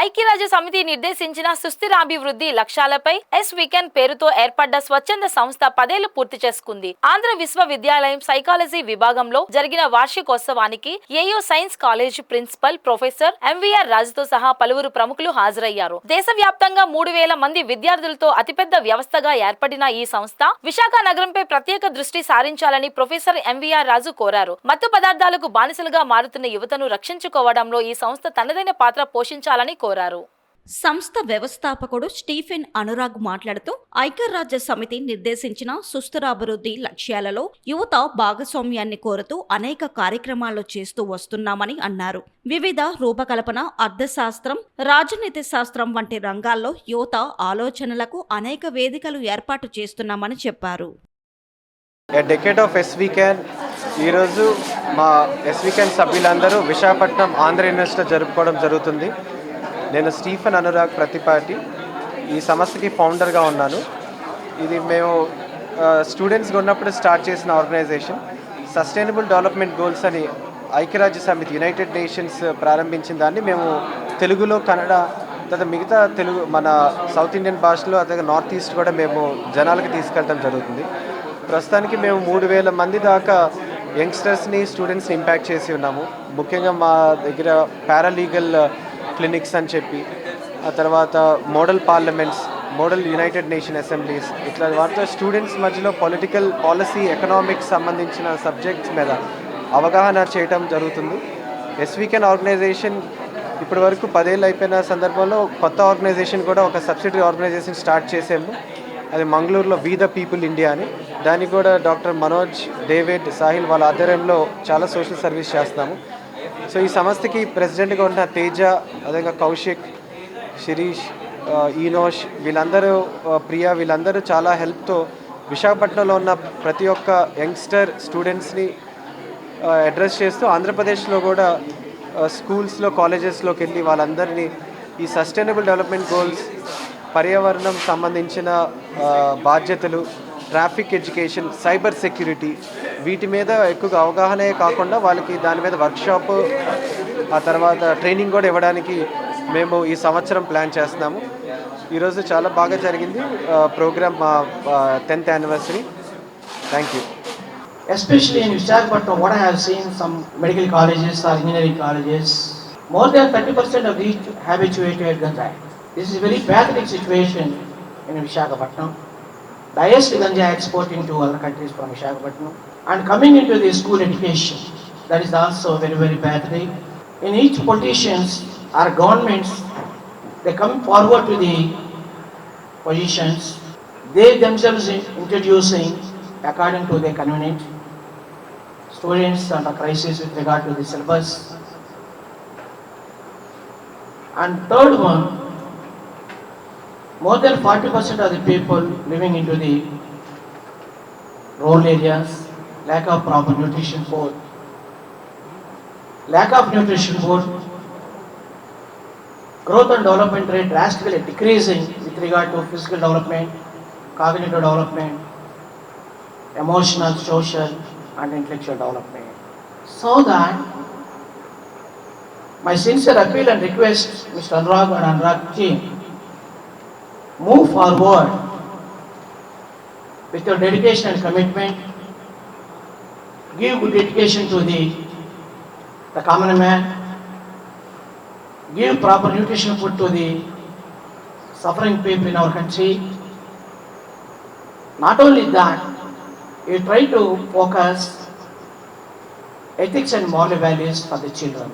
ఐక్యరాజ్య సమితి నిర్దేశించిన సుస్థిరాభివృద్ధి లక్ష్యాలపై ఎస్ వీకెండ్ పేరుతో ఏర్పడ్డ స్వచ్ఛంద సంస్థ 10 ఏళ్లు పూర్తి చేసుకుంది. ఆంధ్ర విశ్వవిద్యాలయం సైకాలజీ విభాగంలో జరిగిన వార్షికోత్సవానికి AU science college principal professor MVR రాజుతో సహా పలువురు ప్రముఖులు హాజరయ్యారు. దేశవ్యాప్తంగా 3000 మంది విద్యార్థులతో అతిపెద్ద వ్యవస్థగా ఏర్పడిన ఈ సంస్థ విశాఖ నగరంపై ప్రత్యేక దృష్టి సారించాలని ప్రొఫెసర్ ఎంవీఆర్ రాజు కోరారు. మత్తు పదార్థాలకు బానిసలుగా మారుతున్న యువతను రక్షించుకోవడంలో ఈ సంస్థ తనదైన పాత్ర పోషించాలని కోరారు. సంస్థ వ్యవస్థాపకుడు స్టీఫెన్ అనురాగ్ మాట్లాడుతూ ఐక్యరాజ్య సమితి నిర్దేశించిన సుస్థిరాభివృద్ధి లక్ష్యాలలో యువత భాగస్వామ్యాన్ని కోరుతూ అనేక కార్యక్రమాలు చేస్తూ వస్తున్నామని అన్నారు. వివిధ రూపకల్పన, అర్థశాస్త్రం, రాజనీతి శాస్త్రం వంటి రంగాల్లో యువత ఆలోచనలకు అనేక వేదికలు ఏర్పాటు చేస్తున్నామని చెప్పారు. ఈరోజు మా ఎస్వీకెన్ సభ్యులందరూ విశాఖపట్నం ఆంధ్ర యూనివర్సిటీలో జరుపుకోవడం జరుగుతుంది. నేను స్టీఫెన్ అనురాగ్ ప్రతిపాటి ఈ సంస్థకి ఫౌండర్గా ఉన్నాను. ఇది మేము స్టూడెంట్స్గా ఉన్నప్పుడు స్టార్ట్ చేసిన ఆర్గనైజేషన్. సస్టైనబుల్ డెవలప్మెంట్ గోల్స్ అని ఐక్యరాజ్య సమితి యునైటెడ్ నేషన్స్ ప్రారంభించిన దాన్ని మేము తెలుగులో, కన్నడ, తర్వాత మిగతా తెలుగు మన సౌత్ ఇండియన్ భాషలో, అదే నార్త్ ఈస్ట్ కూడా మేము జనాలకి తీసుకెళ్ళడం జరుగుతుంది. ప్రస్తుతానికి మేము 3000 మంది దాకా యంగ్స్టర్స్ని, స్టూడెంట్స్ని ఇంపాక్ట్ చేసి ఉన్నాము. ముఖ్యంగా మా దగ్గర పారాలీగల్ క్లినిక్స్ అని చెప్పి, ఆ తర్వాత model parliaments, model United nation assemblies, ఇట్లా వాటితో స్టూడెంట్స్ మధ్యలో పొలిటికల్, పాలసీ, ఎకనామిక్స్ సంబంధించిన సబ్జెక్ట్స్ మీద అవగాహన చేయడం జరుగుతుంది. ఎస్వీకెన్ ఆర్గనైజేషన్ ఇప్పటి వరకు 10 ఏళ్ళు అయిపోయిన సందర్భంలో కొత్త ఆర్గనైజేషన్ కూడా ఒక సబ్సిడరీ ఆర్గనైజేషన్ స్టార్ట్ చేసాము. అది మంగళూరులో వి ద పీపుల్ ఇండియా అని. దానికి కూడా డాక్టర్ మనోజ్, డేవిడ్, సాహిల్ వాళ్ళ ఆధ్వర్యంలో చాలా సోషల్ సర్వీస్ చేస్తున్నాము. సో ఈ సంస్థకి ప్రెసిడెంట్గా ఉన్న తేజ, అదేవిధంగా కౌశిక్, శిరీష్, ఈనోష్, వీళ్ళందరూ, ప్రియా, వీళ్ళందరూ చాలా హెల్ప్తో విశాఖపట్నంలో ఉన్న ప్రతి ఒక్క యంగ్స్టర్ స్టూడెంట్స్ని అడ్రస్ చేస్తూ ఆంధ్రప్రదేశ్లో కూడా స్కూల్స్లో, కాలేజెస్లోకి వెళ్ళి వాళ్ళందరినీ ఈ సస్టైనబుల్ డెవలప్మెంట్ గోల్స్, పర్యావరణం సంబంధించిన బాధ్యతలు, ట్రాఫిక్ ఎడ్యుకేషన్, సైబర్ సెక్యూరిటీ, వీటి మీద ఎక్కువగా అవగాహనే కాకుండా వాళ్ళకి దాని మీద వర్క్షాప్, ఆ తర్వాత ట్రైనింగ్ కూడా ఇవ్వడానికి మేము ఈ సంవత్సరం ప్లాన్ చేస్తున్నాము. ఈరోజు చాలా బాగా జరిగింది ప్రోగ్రామ్, మా 10th anniversary. Thank you. Especially in Visakhapatnam, what I have seen, some medical colleges or engineering colleges, more than 30% of these habituated ganja. This is a very pathetic situation in Visakhapatnam. The highest ganja exporting to other countries from Visakhapatnam and coming into the school education, that is also very, very pathetic. In each politicians or governments, they come forward to the positions, they themselves introducing according to their convenience. Students under crisis with regard to the syllabus. And third one, more than 40% of the people living into the rural areas, lack of proper nutrition food. Lack of nutrition food, growth and development rate drastically decreasing with regard to physical development, cognitive development, emotional, social and intellectual development. So that my sincere appeal and request, Mr. Anurag and Anurag team, move forward with your dedication and commitment. Give good education to the common man. Give proper nutrition food to the suffering people in our country. Not only that, you try to focus ethics and moral values for the children.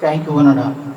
Thank you, one and all.